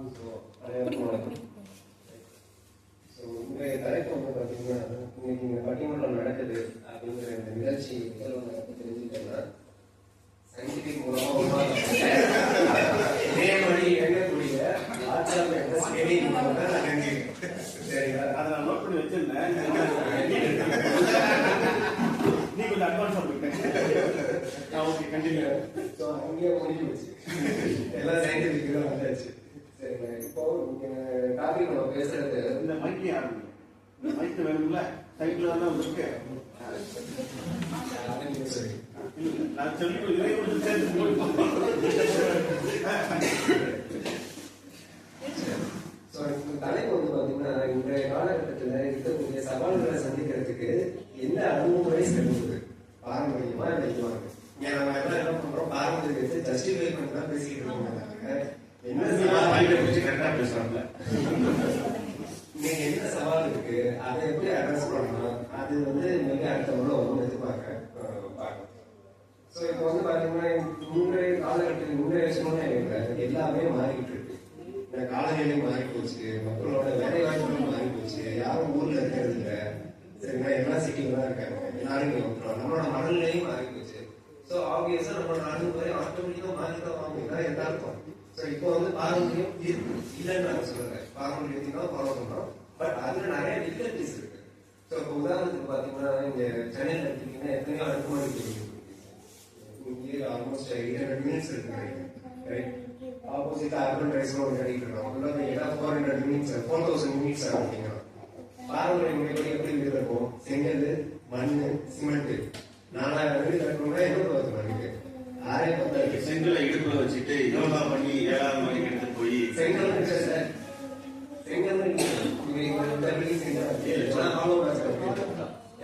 இன்றைய தலைப்பு வந்து பார்த்தீங்கன்னா, இன்னைக்கு இங்கே பட்டிமன்றம் நடக்குது அப்படிங்கிற இந்த நிகழ்ச்சி தெரிஞ்சுட்டேன்னா சயின்டிபிக் மூலமா நேர்வழி எண்ணக்கூடிய ஆச்சாரம் என்ற செய்தி சரிங்களா? அதை நான் நோட் பண்ணி வச்சிருந்தேன். நீ கொஞ்சம் அட்வான்ஸ் ஓகே கண்டினியூ. ஸோ அங்கேயே முடிஞ்சு வச்சு எல்லாம் சயின்டிபிக் தான் வந்தாச்சு. சரிங்களா? இப்போ டாபிக் நம்ம பேசுறது இந்த மைக்கே ஆரம்பிங்க. மைக்கு வேணும்ல, சைட்ல தான் இருக்கு. நான் சொல்லி தலைப்பு வந்து பாத்தீங்கன்னா, இன்றைய காலகட்டத்தில் இருக்கக்கூடிய சவால்களை சந்திக்கிறதுக்கு எந்த அணுகுமுறை சிறந்தது, பாரம்பரியமா இல்லை இதுவாங்க? நம்ம எல்லாம் என்ன பண்றோம், பாரம்பரியத்தை ஜஸ்டிஃபை பண்ணி தான் பேசிட்டு இருக்கோம். என்ன பேசுறாங்க, நீங்க என்ன சவால் இருக்கு, அதை எப்படி அட்ரஸ் பண்ணணும், அது வந்து மிக அடுத்தவங்களும் வந்து எதிர்பார்க்க பார்க்கணும். ஸோ இப்போ வந்து பாத்தீங்கன்னா, முந்தைய காலகட்டத்தில் முந்தைய சூழ்நிலையில எல்லாமே மாறிக்கிட்டு இருக்கு. இந்த காலநிலை மாறி போச்சு, மக்களோட வேலை வாய்ப்புகளும் மாறி போச்சு, யாரும் ஊர்ல இருக்கிறது இல்லை. சரிங்களா? எல்லாம் சிட்டில தான் இருக்காங்க, எல்லாரும் இங்க வந்துடும். நம்மளோட மனநிலையும் மாறி போச்சு. ஸோ ஆப்வியஸா நம்மளோட அணுகுமுறை ஆட்டோமேட்டிக்கா மாறிதான் வாங்க எல்லாருக்கும். ஸோ இப்போ வந்து பாரம்பரியம் இருக்கு, இல்லைன்னு நான் சொல்றேன். பாரம்பரியத்தையும் தான் ஃபாலோ பண்றோம். பட் அதுல நிறைய டிஃபிகல்டிஸ் இருக்கு. ஸோ இப்போ உதாரணத்துக்கு பாத்தீங்கன்னா, இங்க சென்னையில் எடுத்தீங்கன்னா எத்தனையோ அடுக்குமாடி இங்கே ஆல்மோஸ்ட் 800 யூனிட்ஸ் இருக்கு. Right? Opposite urban rice road கட்டிட்டு இருக்கோம். 400 யூனிட்ஸ் 4000 யூனிட்ஸ் அப்படிங்கிறோம். பாரம்பரிய முறைப்படி எப்படி வீடு இருக்கும்? செங்கல், மண், சிமெண்ட். 4000 வீடு கட்டணும்னா எவ்வளவு வருது மண்ணுக்கு? 6-10 செங்கலை இடுப்புல வச்சுட்டு யோகா பண்ணி 7ஆம் மணிக்கு எடுத்து போய் செங்கல்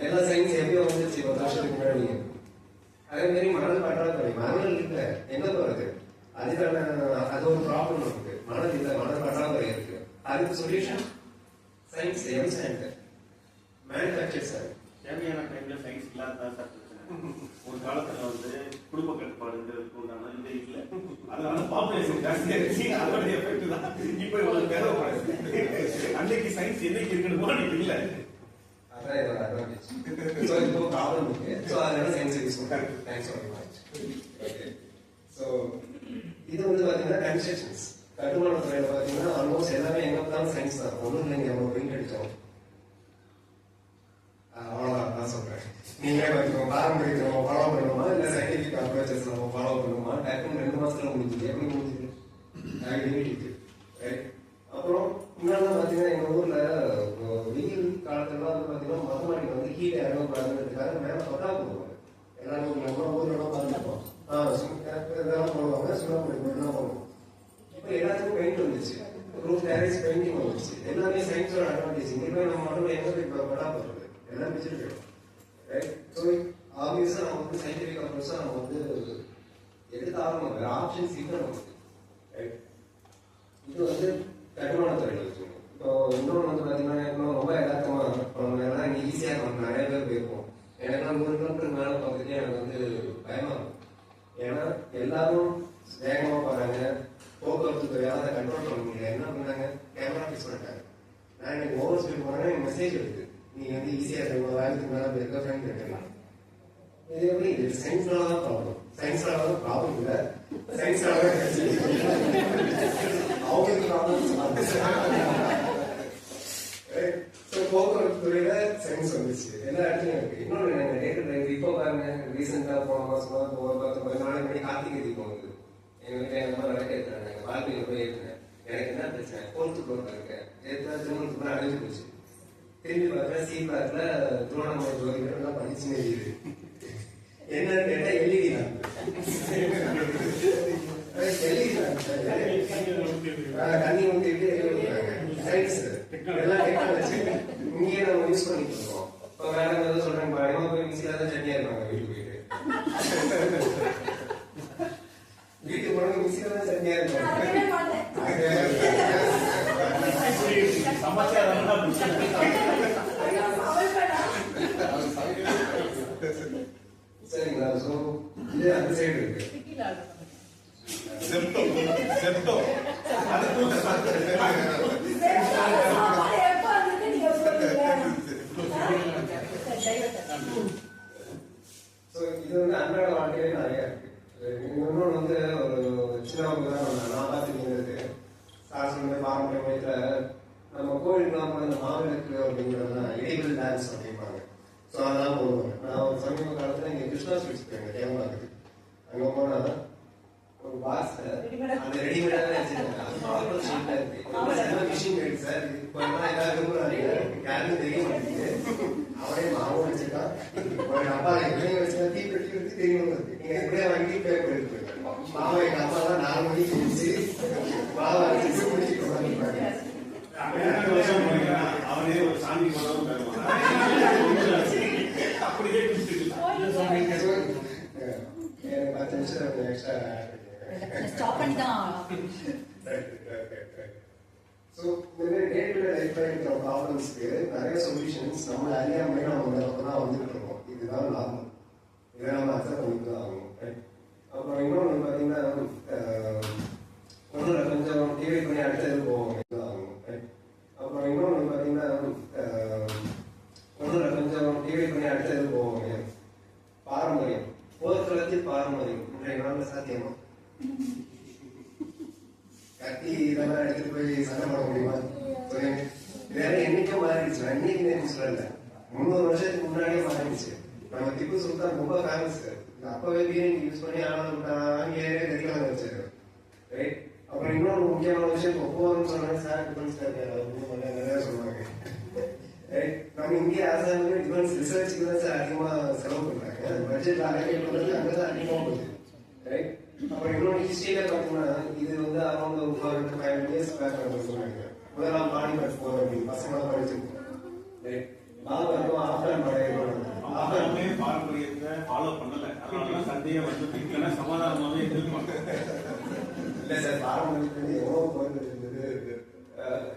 எல்லா சயின்ஸ் எப்பயோ வந்துச்சு 10 வருஷத்துக்கு முன்னாடி. அதே மாதிரி மணல் பற்றாக்குறை, மணல் இல்லை, எங்க போறது? அதுக்கான அது ஒரு ப்ராப்ளம் இருக்கு. மணல் இல்லை, மணல் பற்றாக்குறை இருக்கு. அதுக்கு சொல்யூஷன் சயின்ஸ், எம்சைன்ட், மேனுஃபேக்சர் சயின்ஸ். தேவையான டைம்ல சயின்ஸ் இல்லாதான் சார் பிரச்சனை. ஒரு காலத்துல வந்து குடும்ப கட்டுப்பாடுங்கிறதுக்கு உண்டான இந்த இல்ல, அதனால பாப்புலேஷன் ஜாஸ்தியா இருந்துச்சு. அதோட எஃபெக்ட் தான் இப்ப இவ்வளவு தேவைப்படுது. அன்னைக்கு சயின்ஸ் என்னைக்கு இருக்கணுமோ அன்னைக்கு இல்ல. அதான் இதோட அட்வான்டேஜ். ஸோ இப்போ ப்ராப்ளம் இருக்கு. ஸோ அதனால சயின்ஸ் யூஸ் பண்ணுறாங்க. Thanks very much. Okay. So இது வந்து பார்த்தீங்கன்னா கன்ஸ்ட்ரக்ஷன்ஸ், கட்டுமான துறையில் பார்த்தீங்கன்னா ஆல்மோஸ்ட் எல்லாமே எங்கே பார்த்தாலும் சயின்ஸ் தான். ஒன்றும் இல்லைங்க, நம்ம பெயிண்ட் அடித்தோம், அவ்வளோதான் நான் சொல்கிறேன். நீங்களே பார்த்துக்கோங்க, பாரம்பரியத்தை நம்ம ஃபாலோ பண்ணணுமா இல்லை சயின்டிஃபிக் அப்ரோச்சஸ் நம்ம ஃபாலோ பண்ணணுமா? டக்குன்னு 2 மாசத்துல முடிஞ்சுது. எப்படி முடிஞ்சுது? ரைட். அப்புறம் இன்னொன்று பார்த்தீங்கன்னா, எங்கள் ஊரில் வெயில் காலத்துலலாம் வந்து பார்த்தீங்கன்னா மரமாடிக்கு வந்து ஹீட் இறங்கக்கூடாதுன்றதுக்காக மேலே பட்டா போடுவாங்க. எல்லாரும் நம்ம ஊர்லாம் பார்த்துருப்போம். இதெல்லாம் போடுவாங்க, சுண்ணாம்பு தான் போடுவோம். இப்போ எல்லாத்துக்கும் பெயிண்ட் வந்துச்சு, ரூஃப் டேரேஜ் பெயிண்டிங் வந்துச்சு. எல்லாமே சயின்ஸோட அட்வான்டேஜ். இங்கே நம்ம மட்டும் எங்கே போய் பட்டா போடுறது, எல்லாம் பிடிச்சிட்டு போயிடும். ரைட்? ஸோ ஆப்வியஸாக நம்ம வந்து சயின்டிஃபிக் அப்ரோச்சாக நம்ம வந்து எடுத்தாலும் வேறு ஆப்ஷன்ஸ் இல்லை நமக்கு. ரைட்? இது வந்து கட்டுமான துறையில் வச்சுக்கணும். இப்போ இன்னொன்று வந்து பார்த்தீங்கன்னா, இன்னும் ரொம்ப யதார்த்தமாக நம்ம எல்லாம் இங்கே ஈஸியாக நம்ம நிறைய பேர் போயிருப்போம். எனக்குலாம் 100 கிலோமீட்டருக்கு மேலே பார்த்துட்டு எனக்கு வந்து பயமாக இருக்கும். ஏன்னா எல்லாரும் வேகமாக போகிறாங்க, போக்குவரத்து துறையால் அதை கண்ட்ரோல் பண்ண முடியல. என்ன பண்ணாங்க? கேமரா ஃபிக்ஸ் பண்ணிட்டாங்க. நான் எனக்கு ஓவர் ஸ்பீட் போனேன்னா எனக்கு மெசேஜ் வருது, நீ வந்து ஈஸியாக இவ்வளோ வேகத்துக்கு மேலே போயிருக்க, ஃபைன் கட்டலாம். இது எப்படி? இது சயின்ஸ்னால தான் ப்ராப்ளம். சயின்ஸ்னால தான் ப்ராப்ளம் இல்லை, சயின்ஸ்னால தான் அவங்களுக்கு ப்ராப்ளம்ஸ். போக்குவரத்து துறையில சயின்ஸ் வந்துச்சு, எல்லா இடத்துலையும் இருக்கு. இன்னொன்று எனக்கு இப்போ பாருங்க, ரீசெண்டாக போன மாசமா 10 நாளைக்கு முன்னாடி கார்த்திகை தீபம் வந்து எங்க வீட்டில் எங்க அம்மா விளக்கு ஏற்றுறாங்க. எங்கள் வாழ்க்கையில் போய் ஏற்றுனேன். எனக்கு என்ன பிரச்சனை? 4th floor இருக்கேன். ஏற்ற திருமணத்துக்கு அடைஞ்சு போச்சு. திரும்பி பார்த்தா சீப்பாத்துல திருவண்ணாமலை ஜோதிகள்லாம் படிச்சுன்னு இருக்குது. என்னன்னு கேட்டா எல்இடி தான். தண்ணி ஊற்றிட்டு சயின்ஸ் எல்லாம் டெக்னாலஜி இங்கேயே நம்ம யூஸ் பண்ணிட்டு இருக்கோம். இப்போ வேற ஏதாவது சொல்றாங்க, பயமா போய் மிக்சியில தான் சட்னியா இருப்பாங்க. வீட்டுக்கு போனவங்க மிக்சியில தான் சட்னியா இருப்பாங்க. சரிங்களா? ஸோ இது அந்த சைடு இருக்கு. இது வந்து அன்றாட வாழ்க்கையிலே நிறைய இருக்கு. இன்னொன்று வந்து ஒரு சின்னவங்க தான் நான் பார்த்துக்கிறது சார் சொன்ன பாரம்பரிய முறையில் நம்ம கோயிலுக்குலாம் போய் இந்த மாவிளக்கு அப்படிங்கிறதுலாம் எடிபிள் டான்ஸ் அப்படிம்பாங்க. ஸோ அதெல்லாம் போடுவாங்க. நான் ஒரு சமீப காலத்தில் இங்கே கிருஷ்ணா ஸ்வீட்ஸ் போயிருந்தேன் கேரளாவுக்கு. அங்கே போனால் ஒரு பாக்ஸ் அந்த ரெடிமேடாக வச்சிருக்காங்க. ஷீட்டாக இருக்கு மிஷின் மேட் சார். இப்போ ஏதாவது விரும்புறாங்க யாருக்கும் தெரிய மாட்டேங்குது. அவனே மாவும் வச்சிருக்கான். ஒரு அப்பா எப்படியும் வச்சுருந்தா தீ பெட்டி வச்சு தெரியும். நீங்க எப்படியா வாங்கி பே பண்ணிருக்கீங்க. மாவை எங்க அப்பா தான் 4 மணிக்கு வச்சு மாவை வச்சு முடிச்சுட்டு வாங்கிப்பாங்க. அவரே ஒரு சாமி மதம் அப்படியே எனக்கு 10 நிமிஷம் எக்ஸ்ட்ரா ஸ்டாப் பண்ணிதான். ஸோ இந்த மாதிரி டே டு டே லைஃப்ல இருக்கிற ப்ராப்ளம்ஸ்க்கு நிறைய சொல்யூஷன்ஸ் நம்மள அறியாமலே நம்ம தான் வந்துட்டு இருக்கோம். இதுதான் லாபம். இதை நம்ம அக்செப்ட் பண்ணிட்டு தான் ஆகணும். அப்புறம் இன்னொன்று பார்த்தீங்கன்னா ஒன்றும் கொஞ்சம் டிவி பண்ணி அடுத்தது போவோம் ஆகணும். அப்புறம் இன்னொன்று பார்த்தீங்கன்னா ஒன்றும் கொஞ்சம் டிவி பண்ணி அடுத்தது போவோம். பாரம்பரியம் போர்க்களத்தில் பாரம்பரியம் இன்றைய நாளில் சாத்தியமா? கத்தி இதெல்லாம் எடுத்துட்டு போய் சண்டை போட முடியுமா? வேற என்னைக்கும் மாறிடுச்சு. அன்னைக்கு நேரம் சொல்லல, 300 வருஷத்துக்கு முன்னாடியே மாறிடுச்சு. நம்ம திப்பு சுல்தான் ரொம்ப ஃபேமஸ். அப்பவே பீரிங் யூஸ் பண்ணி அங்கே கறிக்கலாம் வச்சாரு. ரைட். அப்புறம் இன்னொரு முக்கியமான விஷயம், இப்போ போர்னு சொன்னாங்க சார், டிஃபென்ஸ் நிறைய சொல்லுவாங்க. ரைட். நம்ம இந்திய அரசாங்கமே டிஃபென்ஸ் ரிசர்ச்சுக்கு தான் சார் அதிகமாக செலவு பண்றாங்க. பட்ஜெட்ல அலோகேட் பண்றது அங்கதான் அதிகமாக போகுது. ரைட். அப்புறம் இன்னொன்று ஹிஸ்டரியில பார்த்தீங்கன்னா இது வந்து அரௌண்ட் 4-5 இயர்ஸ் பேக் சொன்னாங்க. முதலாம் பானிபட் போர் அப்படின்னு பசங்களாம் படிச்சிருக்கோம். பாபருக்கும் ஆப்கான் படையுமே பாரம்பரியத்தை ஃபாலோ பண்ணல. அதனால சண்டையை வந்து இல்லைன்னா சமாதானமாவே இருந்திருப்பாங்க. இல்லை சார், பாரம்பரியத்துக்கு எவ்வளோ போயிட்டு இருந்தது.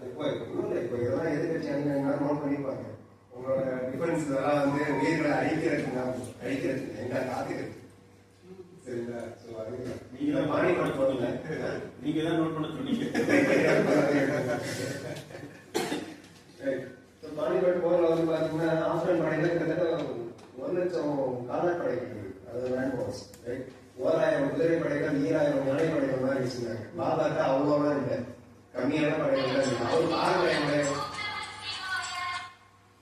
இப்போ இதெல்லாம் எதிர்கட்சி அணிகள் நோட் பண்ணிப்பாங்க. உங்களோட டிஃபென்ஸ் இதெல்லாம் வந்து உயிர்களை அழிக்கிறதுக்கு எங்களை காத்துக்கிறது. சரிங்களா? ஸோ அது நீங்க தான் பானிபட் போடல, நீங்க தான் நோட் பண்ண சொன்னீங்க. பானிபட் போர்ல வந்து பாத்தீங்கன்னா ஆப்கான் படையில கிட்டத்தட்ட 1 லட்சம் காலாட் படைகள் இருக்குது. அது லேண்ட் போர்ஸ். 1000 குதிரை படைகள், 2000 யானை படைகள் தான் வச்சிருந்தாங்க. பாபாக்கு அவ்வளோவா இல்லை, கம்மியான படைகள் தான் இருக்கு.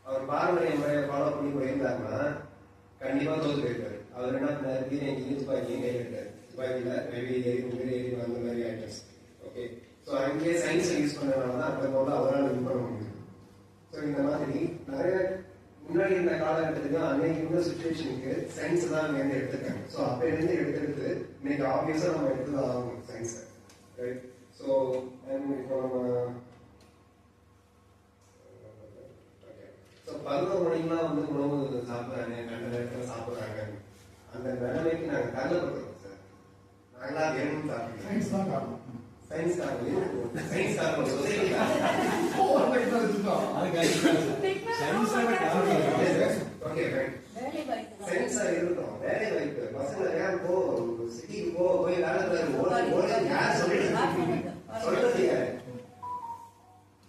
அவர் பாரம்பரிய முறையை ஃபாலோ பண்ணி போயிருந்தாருன்னா கண்டிப்பா தோத்து போயிருக்காரு. அவர் என்ன பண்ணாரு, பீரங்கி துப்பாக்கியும் கையில் இருக்காரு. துப்பாக்கியில மேபி ஏறி அந்த மாதிரி ஐட்டம்ஸ். ஓகே. ஸோ அங்கேயே சயின்ஸை யூஸ் பண்ணனால தான் அந்த போல அவரால் வின் பண்ண முடியும். ஸோ இந்த மாதிரி நிறைய முன்னாடி இந்த காலகட்டத்துக்கு அன்னைக்கு இருந்த சுச்சுவேஷனுக்கு சயின்ஸ் தான் அங்கேருந்து எடுத்துருக்காங்க. ஸோ அப்போ இருந்து எடுத்துட்டு இன்னைக்கு ஆப்வியஸாக நம்ம எடுத்து தான் ஆகணும் சயின்ஸை. ரைட். ஸோ இப்போ நம்ம 11 மணிக்கெல்லாம் வந்து உணவு சாப்பிட்றாங்க, கண்ட நேரத்தில் சாப்பிட்றாங்க. அந்த நிலைமைக்கு நாங்கள் தள்ளப்படுறோம் சார். நாங்களா வேணும்னு சாப்பிடுறோம். சயின்ஸ் தான் காரணம். சயின்ஸ் காரணம். சயின்ஸ் காரணம். Society okay right. சயின்ஸா இருக்கட்டும், வேலை வாய்ப்பு. பசங்க யார் போ, சிட்டிக்கு போய் வேலை ஓடி யார் சொல்றது யாரு?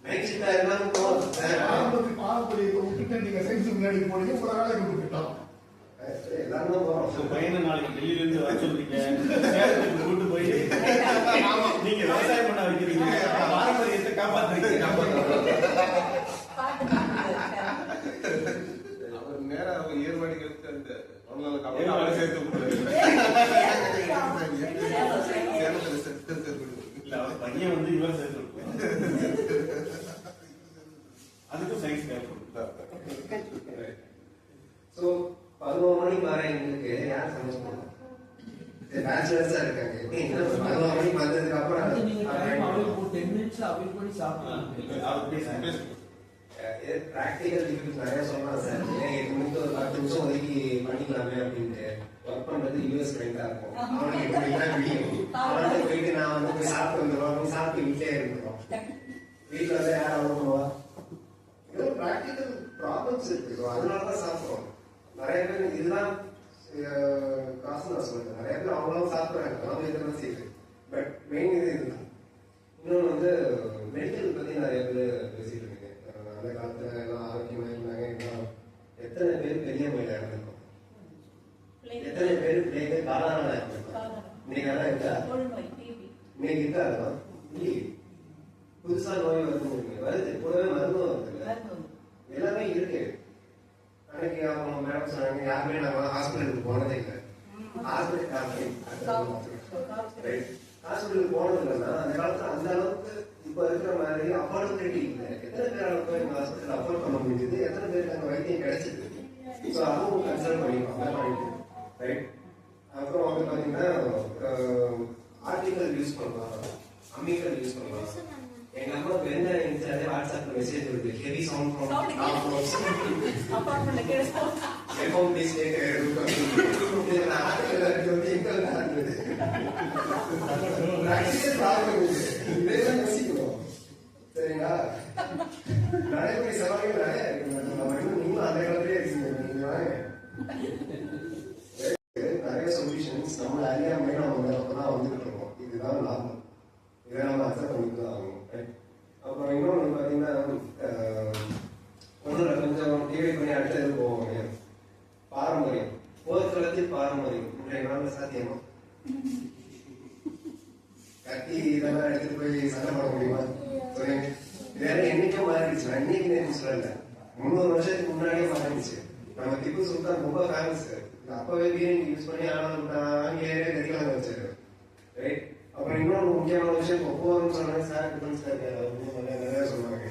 நைட் ஷிஃப்டா இருந்தாலும் போதும் சார். பாரம்பரியத்தை விட்டுட்டு நீங்க சயின்ஸ் முன்னாடி போனீங்க, உங்களை வேலை விட்டுட்டோம். எல்லாரும் தான் போறோம். பையனை நாளைக்கு டெல்லியில இருந்து வர சொல்றீங்க, சேலத்துக்கு கூட்டு போய் நீங்க விவசாயம் பண்ண வைக்கிறீங்க, பாரம்பரியத்தை காப்பாத்துறீங்க. நேரம் அவங்க 7 மணிக்கு எடுத்து சேர்த்து இல்ல, அவர் பையன் வந்து இவர் சேர்த்து அதுக்கும் சயின்ஸ் தேவைப்படுது. ஸோ 11 மணிக்கு வர எங்களுக்கு யார் சமைச்சு போடுவோம்? பேச்சுலர்ஸா இருக்காங்க. எப்படி 11 மணிக்கு வந்ததுக்கு அப்புறம் பிராக்டிகல் டிஃபிகல்ட் நிறைய சொல்லலாம் சார். ஏன் 8 மணிக்கு ஒரு 10 நிமிஷம் ஒதுக்கி பண்ணிக்கலாமே அப்படின்ட்டு. ஒர்க் பண்றது யூஎஸ் ஃப்ரெண்டா இருக்கும். அவனுக்கு 8 மணிக்கு தான் முடியும். அவனுக்கு போயிட்டு நான் வந்து போய் சாப்பிட்டு வந்துடுவோம். சாப்பிட்டு வீட்டிலே இருந்துருவோம். வீட்டில் வந்து யார் அவ்வளோ போவா? ஏதோ பிராக்டிகல் ப்ராப்ளம்ஸ் இருக்கு. அதனாலதான் சாப்பிடுவோம். நிறைய பேர் இதுதான் காசு நான் சொல்றேன். நிறைய பேர் அவங்களும் சாப்பிடுறாங்க, அவங்க இதெல்லாம் செய்யுது. பட் மெயின் இதுதான். இன்னொன்று இன்னைக்கு இருக்காதுமா இல்லையே. புதுசா நோய் வருது கூடவே மருந்தும் வருது, எல்லாமே இருக்கு. அன்னைக்கு அவங்க மேடம் சொன்னாங்க, யாருமே நாங்க ஹாஸ்பிட்டலுக்கு போனதே இல்லை. ஹாஸ்பிட்டலுக்கு போனது இல்லைன்னா அந்த காலத்துல அந்த அளவுக்கு இப்ப இருக்கிற மாதிரி அஃபோர்டபிலிட்டி இல்லை. எத்தனை பேரால போய் எங்க ஹாஸ்பிட்டல் அஃபோர்ட் பண்ண முடியுது, எத்தனை பேருக்கு அங்க வைத்தியம் கிடைச்சிது. ஸோ அதுவும் கன்சிடர் பண்ணிருக்கோம். ரைட். அப்புறம் வந்து பாத்தீங்கன்னா ஆர்டிகல் யூஸ் பண்ணலாம், அம்மிக்கல் யூஸ் பண்ணலாம். எங்க அம்மா வெள்ள இன்ஸ்டாலே வாட்ஸ்அப்ல மெசேஜ் வருது, ஹெவி சவுண்ட் ஃப்ரம் அப்பார்ட்மெண்ட்ல கேஸ் எப்பவும் ப்ளீஸ் டேக் நான் ஆர்டிகல் வந்து எங்க நடந்தது இதெல்லாம் யோசிக்கணும். சரிங்களா? நடைமுறை சவால்கள் நிறைய இருக்கு. நீங்களும் அந்த காலத்திலே இருக்கீங்க. நீங்க வாங்க, நிறைய சொல்யூஷன்ஸ் நம்ம அறியாமையே நம்ம அப்பதான் வந்துட்டு இருக்கோம். இதுதான் லாபம். இதை நம்ம அக்செப்ட் பண்ணிட்டு தான் ஆகணும். அப்புறம் இன்னொன்று பார்த்தீங்கன்னா ஒன்றும் கொஞ்சம் டிவி பண்ணி அடுத்தது போவாங்க. பாரம்பரியம், போர்க்களத்தில் பாரம்பரியம் இன்றைய நாளில் சாத்தியமா? கத்தி இதெல்லாம் எடுத்துட்டு போய் சண்டை போட முடியுமா? சொல்லுங்க. இதெல்லாம் என்னைக்கும் மாறிடுச்சு. நான் இன்னைக்கு நேரம் சொல்லல, 300 வருஷத்துக்கு முன்னாடியே மாறிடுச்சு. நம்ம திப்பு சுல்தான் ரொம்ப ஃபேமஸ். அப்பவே பீரங்கி யூஸ் பண்ணி ஆங்கிலேயே கறிக்கலாங்க வச்சாரு. ரைட். அப்புறம் இன்னொரு முக்கியமான விஷயம், ஒவ்வொரு சொன்னாங்க சார் டிஃபென்ஸ் நிறைய சொன்னாங்க.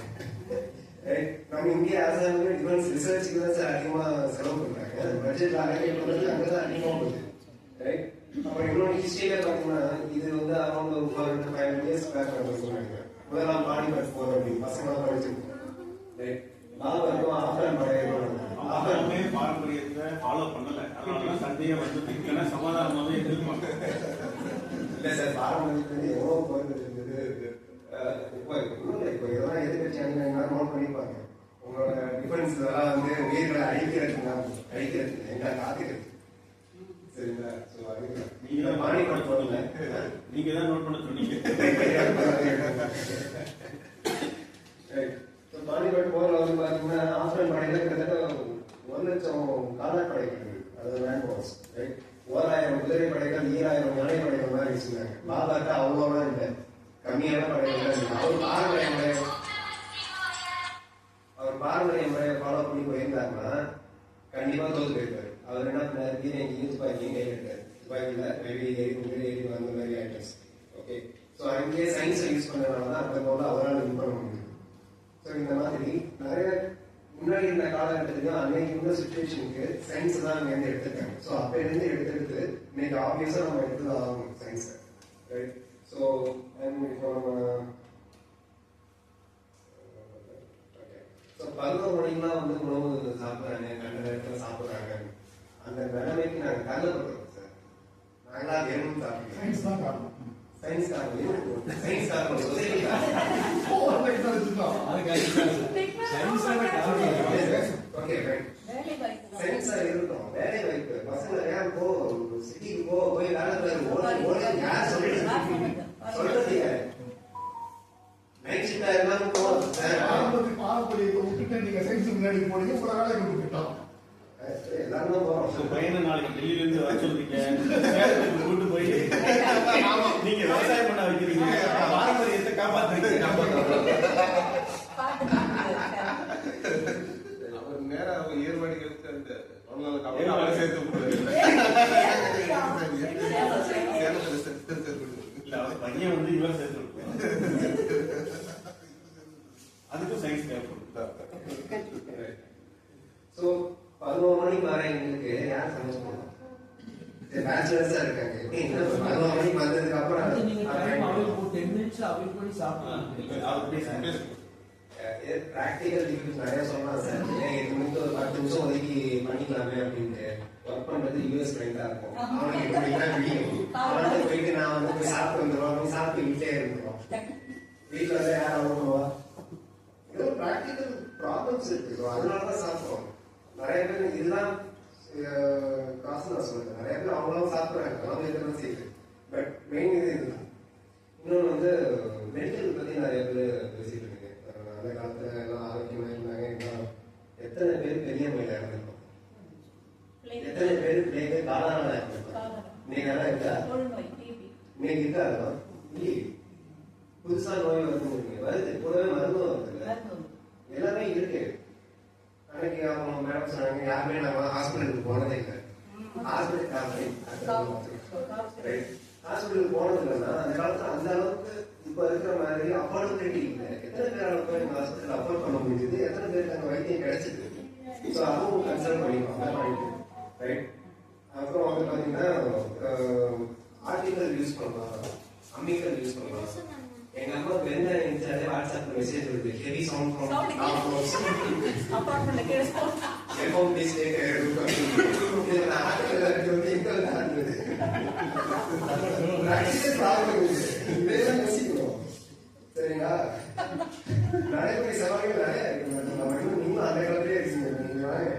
ரைட். நம்ம இந்திய அரசாங்கமே டிஃபென்ஸ் ரிசர்ச்சுக்கு தான் சார் அதிகமா செலவு பண்றாங்க. பட்ஜெட்ல அலோகேட் பண்றது அங்கதான் அதிகமா போகுது. ரைட். அப்புறம் இன்னொரு ஹிஸ்டரியில பாத்தீங்கன்னா இது வந்து அரௌண்ட் ஒரு 400-500 இயர்ஸ் பேக் சொன்னாங்க. முதலாம் பானிபட் போர் அப்படின்னு பசங்க படிச்சிருக்கோம். ரைட். பாபருக்கும் ஆப்கான் படைகளும் அவங்களுமே பாரம்பரியத்தை ஃபாலோ பண்ணல. அதனால சண்டையை வந்து திக்கன சமாதானமாவே எதிர்ப்பாங்க. இல்ல சார், பாரம்பரியத்துல எவ்வளவு போயிட்டு இருந்தது. இப்போ இதெல்லாம் எதிர்கட்சி அணிகள் நோட் பண்ணிப்பாங்க. உங்களோட டிஃபென்ஸ் இதெல்லாம் வந்து உயிர்களை அழிக்கிறதுக்கு எங்களை காத்துக்கிறது. சரிங்களா? நீங்க தான் பானிபட் போடல, நீங்க தான் நோட் பண்ண சொன்னீங்க. பானிபட் போர்ல வந்து பாத்தீங்கன்னா ஆப்கான் படையில கிட்டத்தட்ட 1,00,000 காலாட்படைகள் இருக்கு. அது லேண்ட் வார்ஸ். ரைட். 1000 குதிரை படைகள், 2000 யானை படைகள் மாதிரி வச்சிருந்தாங்க. பாபாட்ட அவ்வளோலாம் இல்லை, கம்மியான படைகள் தான் இருக்கு. அவர் பாரம்பரிய முறையை ஃபாலோ பண்ணி போயிருந்தாருன்னா கண்டிப்பா தோத்து போயிருப்பாரு. அவர் என்ன பண்ணாரு, பீரங்கி துப்பாக்கியும் கையில் எடுத்தாரு. துப்பாக்கியில மேபி எரி அந்த மாதிரி ஐட்டம்ஸ். ஓகே. ஸோ அங்கேயே சயின்ஸை யூஸ் பண்ணதுனால தான் அந்த போல அவரால் வின் பண்ண முடியும். ஸோ இந்த மாதிரி நிறைய முன்னாடி இருந்த காலகட்டத்துக்கு அன்னைக்கு இருந்த சுச்சுவேஷனுக்கு சயின்ஸ் தான் அங்கே இருந்து எடுத்துருக்காங்க. ஸோ அப்ப இருந்து எடுத்து இன்னைக்கு ஆப்வியஸா நம்ம எடுத்துதான் ஆகணும் சயின்ஸை. ரைட். ஸோ இப்போ நம்ம 11 மணிக்கெல்லாம் வந்து உணவு சாப்பிட்றாங்க, கண்ட நேரத்தில் சாப்பிட்றாங்க. அந்த நிலைமைக்கு நாங்கள் தள்ளப்படுறோம் சார். நாங்களா வேணும்னு சாப்பிடுறோம். சயின்ஸ் தான் காரணம். சயின்ஸ் காரணம், சயின்ஸ் காரணம், சொசைட்டி ஓகே ரைட். சயின்ஸா இருக்கட்டும், வேலை வாய்ப்பு பசங்களை ஏன் போ சிட்டிக்கு போய் வேலை யார் சொல்றது யாரு? நைட் ஷிஃப்டா இருந்தாலும் போகணும் சார். பாரம்பரியத்தை விட்டுட்டு நீங்க சயின்ஸ் முன்னாடி போனீங்க, உங்களை வேலை விட்டுட்டோம். எல்லாரும் தான் போறோம். பையனை நாளைக்கு டெல்லியில இருந்து வர சொல்றீங்க, சேலத்துக்கு கூட்டு போய் நீங்க விவசாயம் பண்ண வைக்கிறீங்க, பாரம்பரியத்தை காப்பாத்துறீங்க. அவர் நேரம் அவங்க ஏர்வாடிகளுக்கு அந்த அவங்களால சேர்த்து இல்ல, அவர் பையன் வந்து இவர் சேர்த்து அதுக்கும் சயின்ஸ் தேவைப்படும். ஸோ 11 மணிக்கு வர எங்களுக்கு யார் சமைச்சு போகணும்? பேச்சுலர்ஸா இருக்காங்க. 11 மணிக்கு வந்ததுக்கு அப்புறம் பிராக்டிகல் டிஃபிகல்ஸ் நிறைய சொல்லலாம் சார். எட்டு மணிக்கு ஒரு 10 நிமிஷம் ஒதுக்கி பண்ணிக்கலாமே அப்படின்ட்டு ஒர்க் பண்றது யூஎஸ் ஃப்ரெண்டா இருக்கும். அவனுக்கு 8 மணிக்கு தான் முடியும். அவன்கிட்ட போயிட்டு நான் வந்து போய் சாப்பிட்டு வந்துடுவோம், சாப்பிட்டு வீட்டிலே இருந்துருவோம். வீட்டில் வந்து யார் அவ்வளோவா ஏதோ பிராக்டிகல் ப்ராப்ளம்ஸ் இருக்கு. அதனாலதான் சாப்பிடுவோம். நிறைய பேர் இதுதான் காசு நான் சொல்றேன். நிறைய பேர் அவங்களும் சாப்பிடுறாங்க, அவங்க இதெல்லாம் செய்யுது. பட் மெயின் இதுதான். இன்னொன்று வந்து மெடிக்கல் பத்தி நிறைய பேர் பேசிட்டு இருக்காங்க. அந்த காலத்துல எல்லாம் ஆரோக்கியமா இருந்தாங்க. எத்தனை பேர் பெரிய மயில இருந்திருக்கோம், எத்தனை பேர் பிள்ளைங்க காலான இருந்திருக்கோம். இன்னைக்கு நல்லா இருக்கா? இன்னைக்கு இருக்காதுதான் இல்லையே. புதுசா நோய் வருது கூடவே மருந்தும் வருது எல்லாமே இருக்கு. அன்னைக்கு அவங்க மேடம் சொன்னாங்க யாருமே நாங்க ஹாஸ்பிட்டலுக்கு போனதே இல்லை. ஹாஸ்பிட்டலுக்கு போனது இல்லைன்னா அந்த காலத்துல அந்த அளவுக்கு இப்ப இருக்கிற மாதிரி அஃபோர்டபிலிட்டி இல்லை. எத்தனை பேரால போய் எங்க ஹாஸ்பிட்டல் அஃபோர்ட் பண்ண முடியுது, எத்தனை பேருக்கு அங்க வைத்தியம் கிடைச்சது. ஸோ அதுவும் கன்சிடர் பண்ணிக்கலாம். ரைட். அப்புறம் வந்து பாத்தீங்கன்னா ஆர்டிகல் யூஸ் பண்ணலாம், அம்மிக்கல் யூஸ் பண்ணலாம். எங்க அம்மா வெண்ண நினைச்சாலே வாட்ஸ்அப்ல மெசேஜ் வருது, ஹெவி சவுண்ட் ஃப்ரம் அப்பார்ட்மெண்ட்ல கேஸ் எஃப்எம் டிஸ்ப்ளே இது நான் ஆர்டிகல் வந்து எங்க வந்து ஆடுது ஆக்சுவலி ப்ராப்ளம் இது. இதெல்லாம் யோசிக்கணும். சரிங்களா? நடைமுறை சவால்கள் நிறைய இருக்கு. நம்ம நீங்களும் அந்த காலத்திலே இருக்கீங்க. நீங்க வாங்க.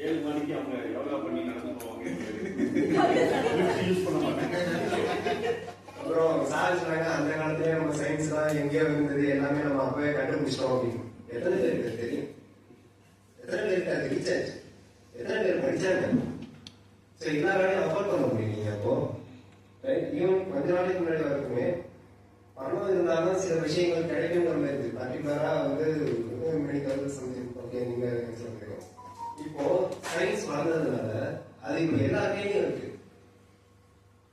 7 மணிக்கு அவங்க யோகா பண்ணி நடந்து போவாங்க. யூஸ் பண்ண மாட்டாங்க. அப்புறம் சார் சொன்னாங்க அந்த காலத்திலே நம்ம சயின்ஸ் தான் எங்கேயோ இருந்தது, எல்லாமே நம்ம அப்பவே கண்டுபிடிச்சிட்டோம் அப்படின்னு. எத்தனை பேருக்கு தெரியும்? எத்தனை பேருக்கு அது ரீசார்ஜ்? எத்தனை பேர் படிச்சாங்க? சரி, எல்லா வேலையும் அஃபோர்ட் பண்ண முடியல. அப்போ ஈவன் கொஞ்ச நாளைக்கு முன்னாடி வரைக்குமே பணம் இருந்தாலும் சில விஷயங்கள் கிடைக்குங்கிற மாதிரி இருக்கு. பர்டிகுலரா வந்து மெடிக்கல் சம்திங் ஓகே நீங்க சொல்றீங்க. இப்போ சயின்ஸ் வளர்ந்ததுனால அது இப்போ எல்லா கையிலும் இருக்கு.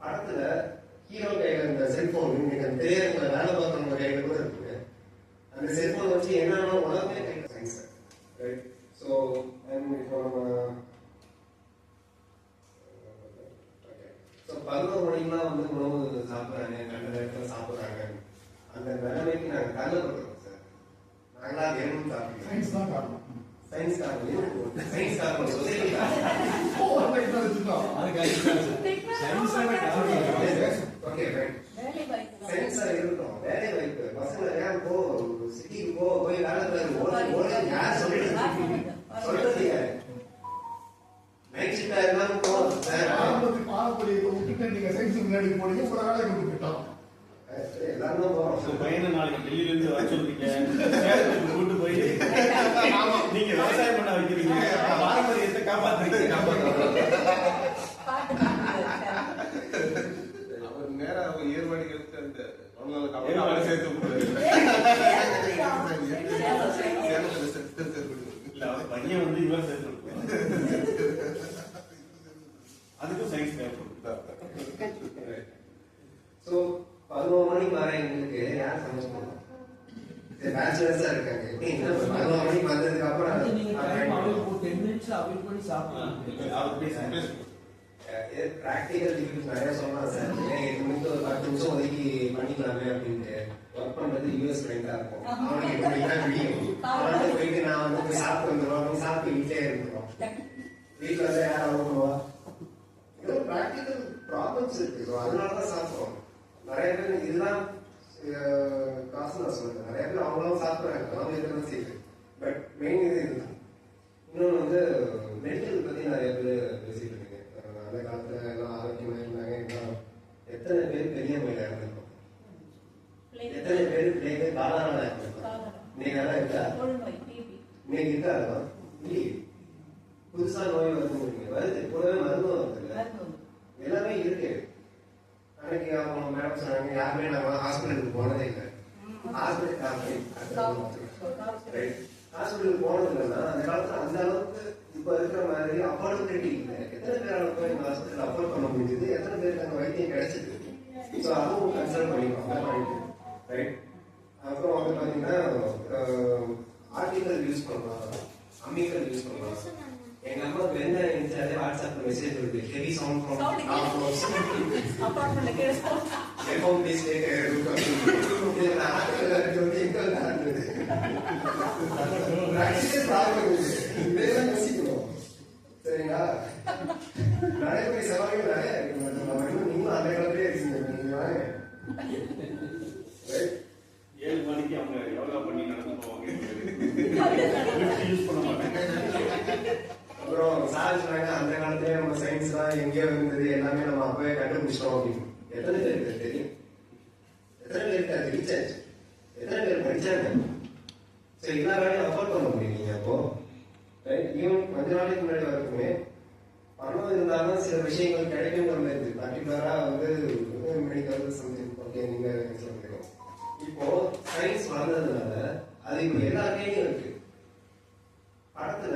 படத்துல ஹீரோ கையில இருந்த செல்போன் நீங்க தெரியாத வேலை பார்த்தவங்க கையில கூட இருக்கு. அந்த செல்போன் வச்சு என்னன்னா உலகமே கையில சயின்ஸ். ரைட். ஸோ இப்போ நம்ம 11 மணிக்கெல்லாம் வந்து உணவு சாப்பிட்றாங்க, கண்ட நேரத்தில் சாப்பிட்றாங்க. அந்த நிலைமைக்கு நாங்கள் கருதப்படுறோம் சார். நாங்களா வேணும்னு சாப்பிடுறோம். சயின்ஸ் தான் காரணம். சயின்ஸ் காரணம், சயின்ஸ் காரணம், சொசைட்டி ஓகே சயின்ஸா இருக்கட்டும். வேலை வாய்ப்பு பசங்களை ஏன் இப்போ சிட்டிக்கு போய் வேலை பாரு யார் சொல்றது யாரு? நைட் ஷிஃப்டா இருந்தாலும் போதும் சார். பாரம்பரியத்தை விட்டுட்டு நீங்க சயின்ஸ் முன்னாடி போனீங்க, உங்களை வேலை கொண்டு போயிட்டோம். எல்லாரும் தான் போறோம். பையனை நாளைக்கு டெல்லியில இருந்து வர சொல்றீங்க, சேலத்துக்கு கூட்டு போய் நீங்க விவசாயம் பண்ண வைக்கிறீங்க, பாரம்பரியத்தை காப்பாத்துறீங்க. அவர் நேரா அவங்க ஏர்வாடிகளுக்கு அந்த அவங்களால கவலை சேர்த்து இல்ல அவர் பையன் வந்து இவர் சேர்த்து அதுக்கும் சயின்ஸ் தேவைப்படுது. ஸோ 11 மணிக்கு வர எங்களுக்கு யார் சமைச்சு போடுவோம்? பேச்சுலர்ஸா இருக்காங்க. 11 மணிக்கு வந்ததுக்கு அப்புறம் பிராக்டிகல் டிஃபிகல்ட் நிறைய சொன்னாங்க சார். இது வந்து ஒரு 10 நிமிஷம் ஒதுக்கி பண்ணிக்கலாமே அப்படின்ட்டு. ஒர்க் பண்றது யூஎஸ் ஃப்ரெண்டா இருக்கும். அவனுக்கு எப்படின்னா விடியும். அவன்கிட்ட போயிட்டு நான் வந்து போய் சாப்பிட்டு வந்துடுவோம், சாப்பிட்டு வீட்டிலே இருந்துருவோம். வீட்டில் வந்து யார் அவுக்குவா? ஏதோ பிராக்டிகல் ப்ராப்ளம்ஸ் இருக்கு. ஸோ அதனாலதான் சாப்பிடுவோம். நிறைய பேர் இதுதான் காசு நான் சொல்றேன். நிறைய பேர் அவங்களும் சாப்பிட்றாங்க, அவங்க இதெல்லாம் செய்யுது. பட் மெயின் இது இதுதான். இன்னொன்று வந்து மெடிக்கல் பத்தி நிறைய பேர் பேசிட்டு இருக்கீங்க. அந்த காலத்துல எல்லாம் ஆரோக்கியமா இருந்தாங்க. எத்தனை பேர் பெரிய மயில இருந்திருக்கோம், எத்தனை பேர் பிள்ளைங்க காலான இருந்திருக்கோம். இன்னைக்கு அதெல்லாம் இருக்கா? இன்னைக்கு இருக்கா? அதெல்லாம் இல்லையே. புதுசா நோய் வருது கூடவே மருந்தும் வருது. எல்லாமே இருக்கு. அன்னைக்கு அவங்க மேடம் சொன்னாங்க யாருமே நாங்க ஹாஸ்பிட்டலுக்கு போனதே இல்லை. ஹாஸ்பிட்டலுக்கு போனது இல்லைன்னா அந்த காலத்துல அந்த அளவுக்கு இப்ப இருக்கிற மாதிரி அஃபோர்டபிலிட்டி இல்லை. எத்தனை பேரால போய் எங்க ஹாஸ்பிட்டல் அஃபோர்ட் பண்ண முடியுது, எத்தனை பேருக்கு அங்க வைத்தியம் கிடைச்சது. ஸோ அதுவும் கன்சிடர் பண்ணிக்கலாம். ரைட். அப்புறம் வந்து பாத்தீங்கன்னா ஆர்டிகல் யூஸ் பண்ணலாம், அம்மிக்கல் யூஸ் பண்ணலாம். எங்க அம்மா வெண்ண நினைச்சாலே வாட்ஸ்அப்ல மெசேஜ் வருது, ஹெவி சவுண்ட் ஃப்ரம் அப்பார்ட்மெண்ட்ல கேஸ் எஃப்எம் டிஸ்ப்ளே இது நான் ஆர்டிகல் வந்து எங்க வந்து ஆடுது ஆக்சுவலி ப்ராப்ளம் இது. இதெல்லாம் யோசிக்கணும். சரிங்களா? நடைமுறை சவால்கள் நிறைய இருக்கு. நம்ம நீங்களும் அந்த காலத்திலே இருக்கீங்க. நீங்க வாங்க. 7 மணிக்கு அவங்க யோகா பண்ணி நடந்து போவாங்க. யூஸ் பண்ண மாட்டாங்க. அப்புறம் சார் சொன்னாங்க அந்த காலத்திலே நம்ம சயின்ஸ் தான் எங்கேயோ இருந்தது, எல்லாமே நம்ம அப்பவே கண்டுபிடிச்சிட்டோம் அப்படின்னு. எத்தனை பேருக்கு தெரியும்? எத்தனை பேருக்கு அது ரீசார்ஜ்? எத்தனை பேர் படிச்சாங்க? சரி, எல்லா வேலையும் அஃபோர்ட் பண்ண முடியல. அப்போ ஈவன் கொஞ்ச நாளைக்கு முன்னாடி வரைக்குமே பணம் இருந்தாலும் சில விஷயங்கள் கிடைக்குங்கிற மாதிரி இருக்கு. பர்டிகுலரா வந்து மெடிக்கல் சம்திங் சயின்ஸ் வளர்ந்ததுனால அது இப்ப எல்லா கையிலும் இருக்கு. படத்துல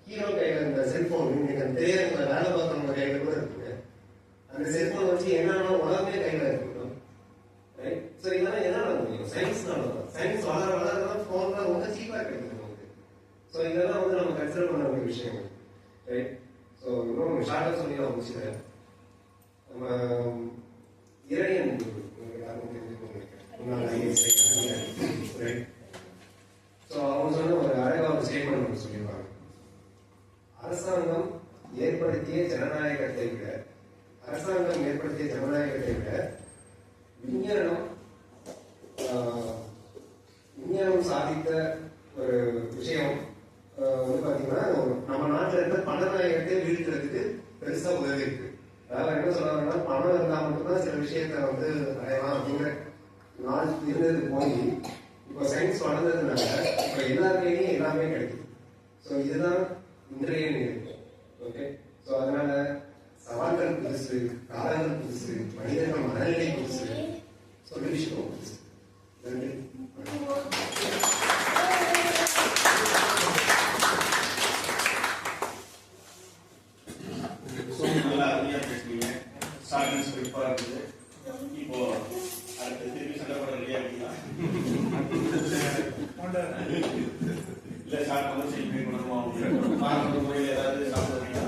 ஹீரோ கையில இந்த செல்போன் நீங்க திரையரங்குல வேலை பார்க்கறவங்க கையில கூட இருக்குங்க. அந்த செல்போன் வச்சு என்னன்னா உலகமே கையில இருக்கட்டும். ரைட்? ஸோ இதெல்லாம் எதனால முடியும்? சயின்ஸ்னால தான். சயின்ஸ் வளர வளர போன்ல ரொம்ப சீப்பா கிடைக்குது நமக்கு. ஸோ இதெல்லாம் வந்து நம்ம கன்சிடர் பண்ண வேண்டிய விஷயங்கள். ரைட்? ஸோ இன்னும் ஷார்ட்டா சொல்லி நான் முடிச்சுக்கிறேன். நம்ம இரணியன் எல்லாருக்கும் தெரிஞ்சுக்கணும்னு நினைக்கிறேன். ஸோ அவங்க சொன்ன ஒரு அழகான ஒரு ஸ்டேட்மெண்ட் சொல்லியிருப்பாங்க. அரசாங்கம் ஏற்படுத்திய ஜனநாயகத்தை விட விஞ்ஞானம் சாதித்த ஒரு விஷயம் வந்து பாத்தீங்கன்னா நம்ம நாட்டில் இருந்த பணநாயகத்தை வீழ்த்துறதுக்கு பெருசா உதவி இருக்கு. அதாவது என்ன சொல்றாங்கன்னா பணம் இருந்தால் மட்டும்தான் சில விஷயத்த வந்து அடையலாம் அப்படிங்கிற நாள் இருந்தது போய் இப்போ சயின்ஸ் வளர்ந்ததுனால இப்போ எல்லாருக்கையும் எல்லாமே கிடைக்குது. ஸோ இதுதான் இன்றைய நிலை. ஓகே, ஸோ அதனால சவால்கள் புதுசு, காலங்கள் புதுசு, மனிதர்கள் மனநிலை புதுசு, சொல்யூஷனும் புதுசு. நன்றி. நல்லா அருமையா பேசுறீங்க. ஸ்டார்டிங் ஸ்கிரிப்டா இருக்குது. இப்போ அடுத்து திருப்பி சண்டை போட ரெடியா இருக்கீங்களா? இல்ல ஷார்ட் கமர்ஷியல் பே பண்ணணுமா? பாரம்பரிய முறையில் ஏதாவது சாப்பிடுறீங்களா?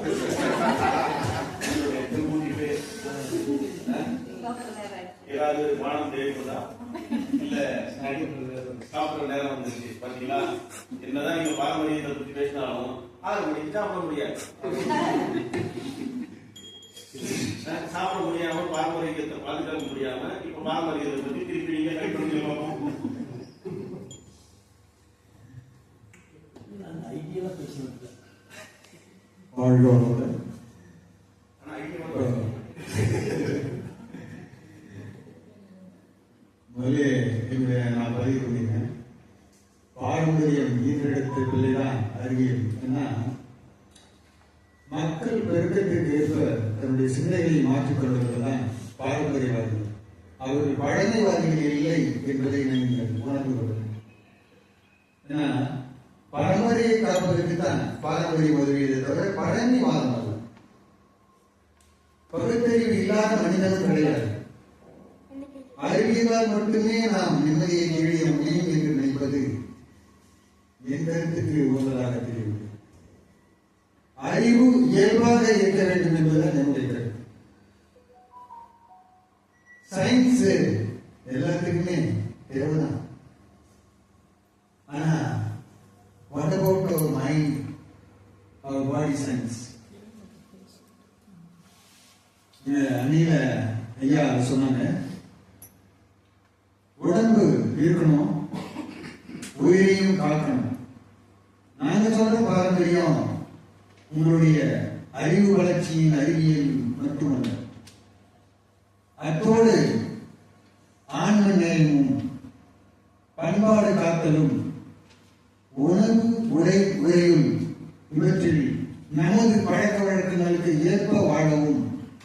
ஏதாவது வானம் தேவைப்படுதா? இல்ல சாப்பிடுற நேரம் வந்துச்சு பாத்தீங்களா? என்னதான் நீங்க பாரம்பரியத்தை பத்தி பேசினாலும் 6 மணிக்கு சாப்பிட முடியாது. சாப்பிட முடியாம பாரம்பரியத்தை பாதுகாக்க முடியாம இப்ப பாரம்பரியத்தை பத்தி திருப்பி நீங்க கை பண்ணி பார்ப்போம். முதலே நான் பதிவு பண்ணிக்கிறேன். பாரம்பரியம் ஈன்றெடுத்த பிள்ளைதான் அறிவியல். ஏன்னா மக்கள் பெருக்கத்திற்கு ஏற்ப தன்னுடைய சிந்தனைகளை மாற்றிக்கொள்வதுதான் பாரம்பரியவாதிகள். அவர்கள் பழமைவாதிகள் இல்லை என்பதை நீங்கள் உணர்ந்து கொள்ளுங்கள். ஏன்னா பரம்பரையை காப்பதற்கு தான் பாரம்பரியம் உதவியதை தவிர பழமைவாதம் அல்ல. பகுத்தறிவு இல்லாத மனிதனும் கிடையாது. அறிவியலால் மட்டுமே நாம் நிம்மதியை எழிய முடியும் என்று நினைப்பது என் கருத்துக்கு உகந்ததாக தெரியவில்லை. அறிவு இயல்பாக இருக்க வேண்டும் என்பதுதான் என்னுடைய கருத்து. சயின்ஸ் எல்லாத்துக்குமே தேவைதான். ஆனா what about our mind, our body science? அணில ஐயா சொன்னாங்க, உடம்பு இருக்கணும், உயிரையும் காக்கணும். நாங்க சொல்ற பாரம்பரியம் உங்களுடைய அறிவு வளர்ச்சியின் அறிவியல் மட்டுமல்ல, அத்தோடு ஆன்ம நேயமும் பண்பாடு காத்தலும் உணவு உடை உரையும் இவற்றில் நமது பழக்க வழக்கங்களுக்கு ஏற்ப வாழவும்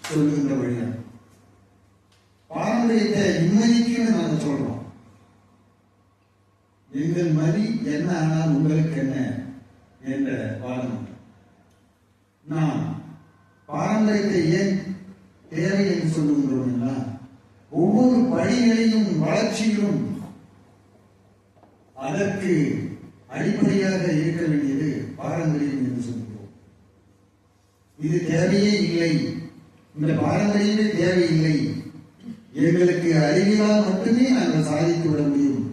சொல்லுகின்ற வழிதான். பாரம்பரியத்தை இன்மைக்குன்னு நாங்கள் சொல்றோம். எங்கள் மதி என்ன ஆனால் உங்களுக்கு என்ன என்ற வாதம். நாம் பாரம்பரியத்தை ஏன் தேவை என்று சொல்லுகின்றோம் என்றால், ஒவ்வொரு படிநிலையும் வளர்ச்சியிலும் அதற்கு அடிப்படையாக இருக்க வேண்டியது பாரம்பரியம் என்று சொல்கிறோம். இது தேவையே இல்லை, இந்த பாரம்பரியமே தேவையில்லை, எங்களுக்கு அறிவியலால் மட்டுமே நாங்கள் சாதித்து விட முடியும்.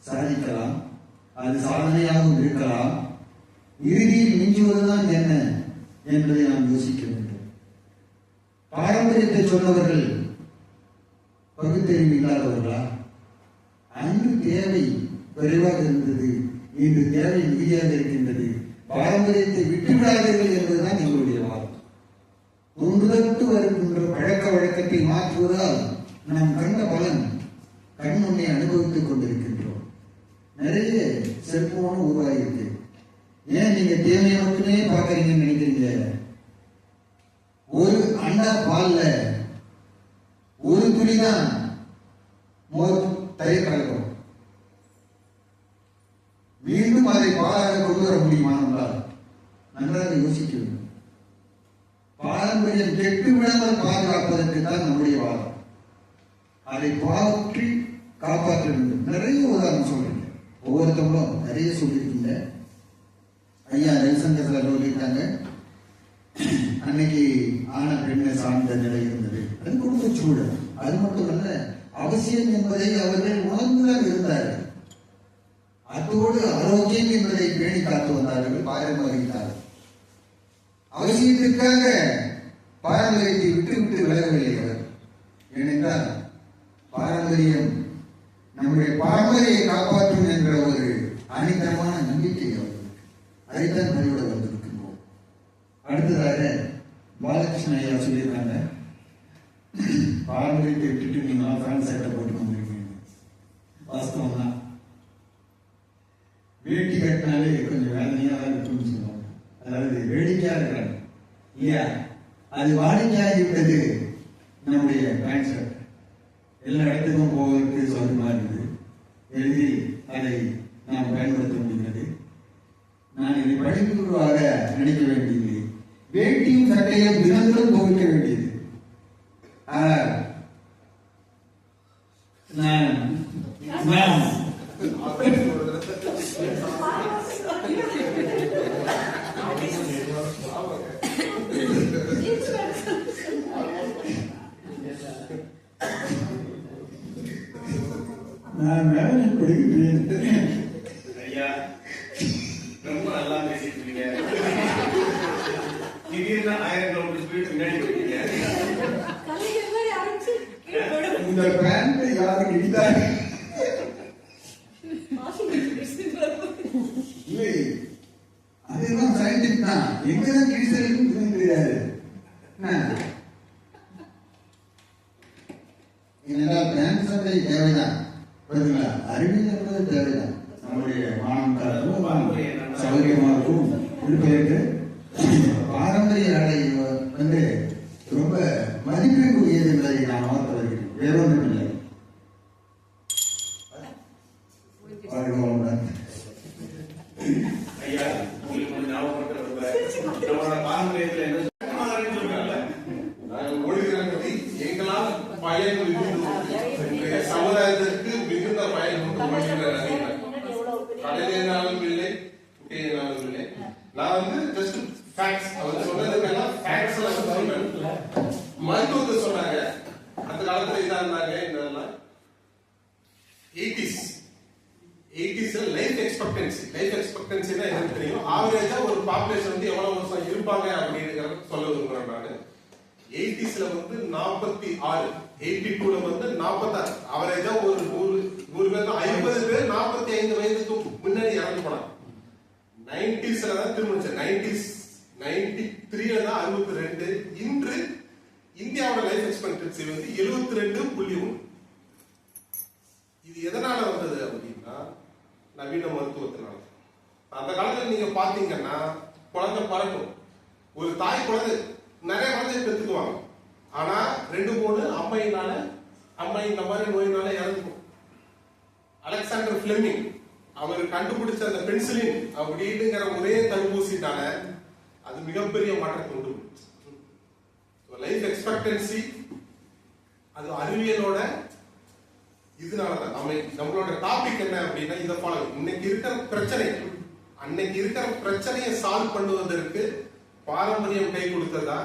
சாதிக்கலாம், அது சாதனையாகவும் இருக்கலாம். இறுதியில் மிஞ்சுவதுதான் என்ன என்பதை நாம் யோசிக்க வேண்டும். பாரம்பரியத்தை சொன்னவர்கள் பகுத்தறிவு இல்லாதவர்களா? அன்று தேவை விரைவாக இருந்தது, இன்று தேவை மிகுதியாக இருக்கின்றது. பாரம்பரியத்தை விட்டுவிடாதீர்கள் என்பதுதான் எங்களுடைய வாதம். தொன்றுதட்டு வருகின்ற பழக்க வழக்கத்தை மாற்றுவதால் நாம் கண்ட பலன் கண்முன்னே அனுபவித்துக் கொண்டிருக்கின்றோம். நிறைய செல்போனும் உருவாகிருக்கு. ஏன் நீங்க தேவையை மட்டுமே பார்க்கறீங்கன்னு நினைக்கிறீங்க? ஒரு அண்டா பால்ல ஒரு துளிதான் மோர் தயிர் கலக்கும். கொண்டு வர முடியுமா என்றால் நன்றாக யோசிக்க வேண்டும். பாரம்பரியம் கெட்டு விடாமல் பாதுகாப்பதற்கு தான் நம்முடைய வாதம். அதை பாற்றி காப்பாற்ற வேண்டும். நிறைய உதாரணம் சொல்றீங்க, ஒவ்வொருத்தவங்களும் நிறைய சொல்லியிருக்கீங்க. ஐயா ரவிசங்கர் சார் சொல்லியிருக்காங்க, அன்னைக்கு ஆன பெண்ணை சார்ந்த நிலை இருந்தது. அது குடும்ப சூழல். அது மட்டுமல்ல, அவசியம் என்பதை அவர்கள் உணர்ந்துதான் இருந்தார்கள். அத்தோடு ஆரோக்கியம் என்பதை பேணி காத்து வந்தார்கள், பாரம்பரியத்தார்கள். அவசியத்திற்காக பாரம்பரியத்தை விட்டு விட்டு விலகவில்லை அவர். ஏனென்றால் பாரம்பரியம் நம்முடைய பாரம்பரியை காப்பாற்றும் என்ற ஒரு அனிதமான நம்பிக்கை அவர்களுக்கு. அதைத்தான் பதிவிட வந்திருக்கின்றோம். அடுத்ததாக பாலகிருஷ்ண ஐயா சொல்லியிருக்காங்க, பாரம்பரியத்தை விட்டுட்டு நீங்க ஃபேன் சட்டை போட்டு வந்திருக்கீங்க. வாஸ்தவம் தான். வேட்டி கட்டினாலே கொஞ்சம் வேதனையா தான் இருக்குன்னு சொல்லுவாங்க. அதாவது வேடிக்கையா இருக்கிறாங்க இல்லையா? அது வாடிக்கையாகி விட்டது. நம்முடைய பேண்ட் ஷர்ட் எல்லா இடத்துக்கும் போவதற்கு சௌகரியமா இருக்குது. எளிதில் அதை நாம் பயன்படுத்த முடிகிறது. நான் இதை படிப்புக்குள்ளாக நினைக்க வேண்டியது, வேட்டியும் சட்டையும் தினங்களும் துவைக்க வேண்டியது. நான் வேலை கொடுக்கிறேன். ஐயா ரொம்ப நல்லா பேசிட்டு இருக்கீங்க. திடீர்னு 1000 கிலோமீட்டர் ஸ்பீட் முன்னாடி போயிட்டீங்க. இந்த பேண்ட் யாருக்கு இடித்தாங்க? இல்லை, அதெல்லாம் சயின்டிஸ்ட் தான். எங்கதான் கிழிச்சலுக்கும் தெரியாது. ஏனென்றால் பேண்ட் சட்டை தேவைதான், அறிவியல் என்பது தேவைதான். நம்முடைய மாணவர்களும் சௌகரியமாகவும் இருப்பதற்கு பாரம்பரிய ஆடை வந்து ரொம்ப மதிப்பிற்குரியது என்பதை நான் பார்த்து வருகிறேன். வேறொன்றும் இல்லை. ஐயா உங்களுக்கு கொஞ்சம் ஞாபகப்படுத்த நம்மளோட பாரம்பரியத்துல என்ன சொல்றாங்கல்ல, நாங்கள் ஓடுகிறபடி எங்களால் பயன் சமுதாயத்திற்கு மிகுந்த பயன் உண்டு பண்ணுகிற கடையினாலும் இல்லை, குட்டையினாலும் இல்லை. நான் வந்து ஜஸ்ட் ஃபேக்ட்ஸ் அவர் சொன்னதுக்கெல்லாம் ஃபேக்ட்ஸ் எல்லாம் சொல்றேன். மருத்துவத்தை சொன்னாங்க, அந்த காலத்துல இதா இருந்தாங்க. இதெல்லாம் 80s லைஃப் எக்ஸ்பெக்டன்சினா என்னன்னு தெரியும். ஆவரேஜா ஒரு பாப்புலேஷன் வந்து எவ்வளவு வருஷம் இருப்பாங்க அப்படிங்கறத சொல்ல விரும்புறேன் நான். 80s வந்து 46, 82 வந்து 46. ஆவரேஜா ஒரு 100 பேர் 50 பேர் 45 வயதுக்கு முன்னாடி இறந்து போனாங்க. 90s தான் திரும்பிச்சு. 93 தான் 62. இன்று இந்தியாவோட லைஃப் எக்ஸ்பெக்டன்சி வந்து 72.1. இது எதனால வந்தது அப்படின்னா நவீன மருத்துவத்தினால. அந்த காலத்துல நீங்க பாத்தீங்கன்னா குழந்தை பிறக்கும், ஒரு தாய் குழந்தை நிறைய குழந்தை பெற்றுக்குவாங்க. ஆனா 2-3 அம்மை இந்த மாதிரி நோயினால இறந்துக்கும். அலெக்சாண்டர் பிளெமிங் அவர் கண்டுபிடிச்ச அந்த பென்சிலின் அப்படிங்கிற ஒரே தடுப்பூசினால அது மிகப்பெரிய மாற்றத்தை உண்டு. லைஃப் எக்ஸ்பெக்டன்சி அது அறிவியலோட இதனாலதான். நம்மளோட டாபிக் என்ன அப்படின்னா இதை ஃபாலோ. இன்னைக்கு இருக்கிற பிரச்சனை, அன்னைக்கு இருக்கிற பிரச்சனையை சால்வ் பண்ணுவதற்கு பாரம்பரியம் கை கொடுத்ததா,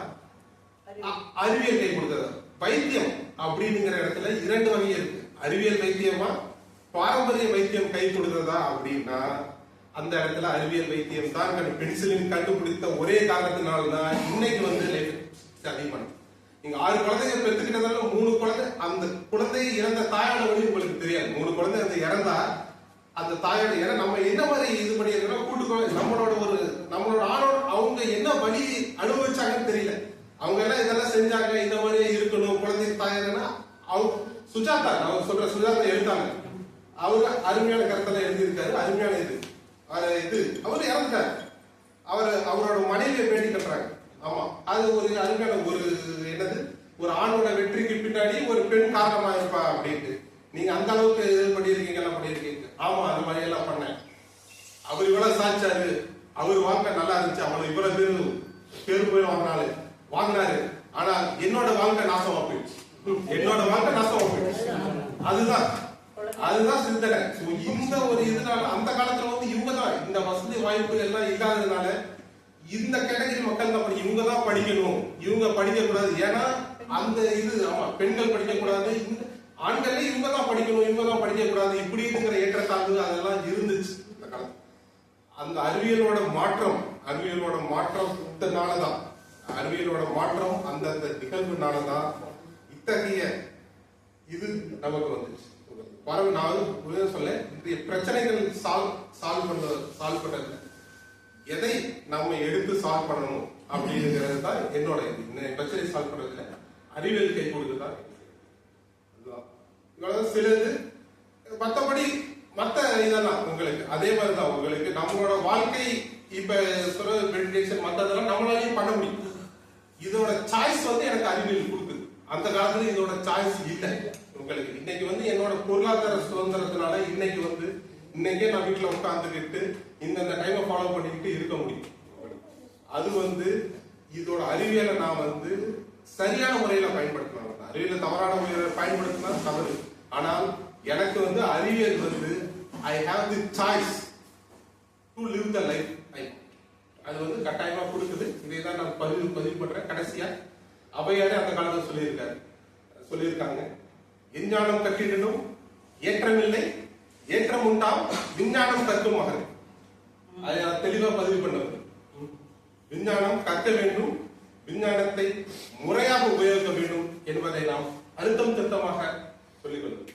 அறிவியல் கை கொடுத்ததா? வைத்தியம் அப்படிங்கிற இடத்துல 2 வகை இருக்கு. அறிவியல் வைத்தியமா பாரம்பரிய வைத்தியம் கை கொடுத்ததா அப்படின்னா அந்த இடத்துல அறிவியல் வைத்தியம் தான். பென்சிலின் கண்டுபிடித்த ஒரே காரணத்தினால்தான் இன்னைக்கு வந்து லைஃப் அதிகமான. நீங்க 6 குழந்தைங்க பெற்றுக்கிட்டதால 3 குழந்தை, அந்த குழந்தையை இறந்த தாயோட வழி உங்களுக்கு தெரியாது. 3 குழந்தை அந்த இறந்தா அந்த தாயோட இடம் நம்ம என்ன மாதிரி இது பண்ணிருக்கோம். கூட்டு நம்மளோட ஆணோட அவங்க என்ன வழி அனுபவிச்சாங்கன்னு தெரியல. அவங்க எல்லாம் இதெல்லாம் செஞ்சாங்க, இந்த மாதிரி இருக்கணும் குழந்தை தாயாருன்னா. அவங்க சுஜாதா, நான் சொல்ற சுஜாதா எழுத்தாங்க, அவரு அருமையான கருத்தெல்லாம் எழுதியிருக்காரு. அருமையான இது அவரு இறந்துட்டாரு. அவரோட மனைவியை பேட்டி கட்டுறாங்க. ஆமா, அது ஒரு அருமையான ஒரு என்னது, ஒரு ஆணோட வெற்றிக்கு பின்னாடி ஒரு பெண் காரணமா இருப்பா அப்படின்ட்டு. நீங்க அந்த அளவுக்கு இது பண்ணிருக்கீங்க, எல்லாம் பண்ணிருக்கீங்க. ஆமா, அந்த மாதிரி எல்லாம் பண்ணேன். அவர் இவ்வளவு சாதிச்சாரு, அவர் வாழ்க்கை நல்லா இருந்துச்சு, அவளை இவ்வளவு பேரு போய் வாங்கினாரு. ஆனா என்னோட வாழ்க்கை நாசமா போயிடுச்சு, என்னோட வாழ்க்கை நாசமா போயிடுச்சு. அதுதான் சிந்தனை. இந்த ஒரு இதனால அந்த காலத்துல வந்து இவங்க தான் இந்த வசதி வாய்ப்புகள் எல்லாம் இல்லாததுனால இந்த கேட்டகரி மக்கள் தான் இவங்க தான் படிக்கணும், இவங்க படிக்க கூடாது. ஏன்னா அந்த இது ஆமா பெண்கள் படிக்க கூடாது, ஆண்களே இவங்க தான் படிக்கணும், இவங்க தான் படிக்க கூடாது, இப்படி இருக்கிற ஏற்றத்தாழ்வு அதெல்லாம் இருந்துச்சு இந்த காலத்துல. அந்த அறிவியலோட மாற்றத்தினாலதான் அந்தந்த நிகழ்வுனாலதான் இத்தகைய இது நமக்கு வந்துச்சு. நான் சொல்ல இன்றைய பிரச்சனைகள் சால்வ் பண்றது எதை நம்ம எடுத்து சால்வ் பண்ணணும் அப்படிங்கிறது தான் என்னோட பிரச்சனை சால்வ் பண்றதுல அறிவியல் கை கொடுக்குதான். சிலது மற்றபடி மற்ற இதெல்லாம் உங்களுக்கு அதே மாதிரிதான் உங்களுக்கு நம்மளோட வாழ்க்கை இப்ப சொல்ற மெடிடேஷன் மற்றதெல்லாம் நம்மளாலையும் பண்ண முடியும். இதோட சாய்ஸ் வந்து எனக்கு அறிவியல் கொடுக்குது. அந்த காலத்துல இதோட சாய்ஸ் இல்லை உங்களுக்கு. இன்னைக்கு வந்து என்னோட பொருளாதார சுதந்திரத்தினால இன்னைக்கே நான் வீட்டுல உட்காந்துக்கிட்டு இந்த டைமை ஃபாலோ பண்ணிக்கிட்டு இருக்க முடியும். அது வந்து இதோட அறிவியலை நான் வந்து சரியான முறையில பயன்படுத்தலாம். அறிவியலை தவறான முறையில பயன்படுத்தினா தவறு. ஆனால் எனக்கு வந்து அறிவியல் வந்து I have the choice to live the life. அது வந்து கட்டாயமா கொடுக்குது. இதைதான் நான் பதிவு பண்றேன். கடைசியா அவையாரே அந்த காலத்தில் சொல்லியிருக்காங்க, விஞ்ஞானம் கற்றிடனும் ஏற்றமில்லை, ஏற்றம் உண்டாம் விஞ்ஞானம் கற்கும் மகன். அதை நான் தெளிவா பதிவு பண்ணது. விஞ்ஞானம் கற்க வேண்டும், விஞ்ஞானத்தை முறையாக உபயோகிக்க வேண்டும் என்பதை நாம் அழுத்தம் திருத்தமாக சொல்லிக் கொள்வோம்.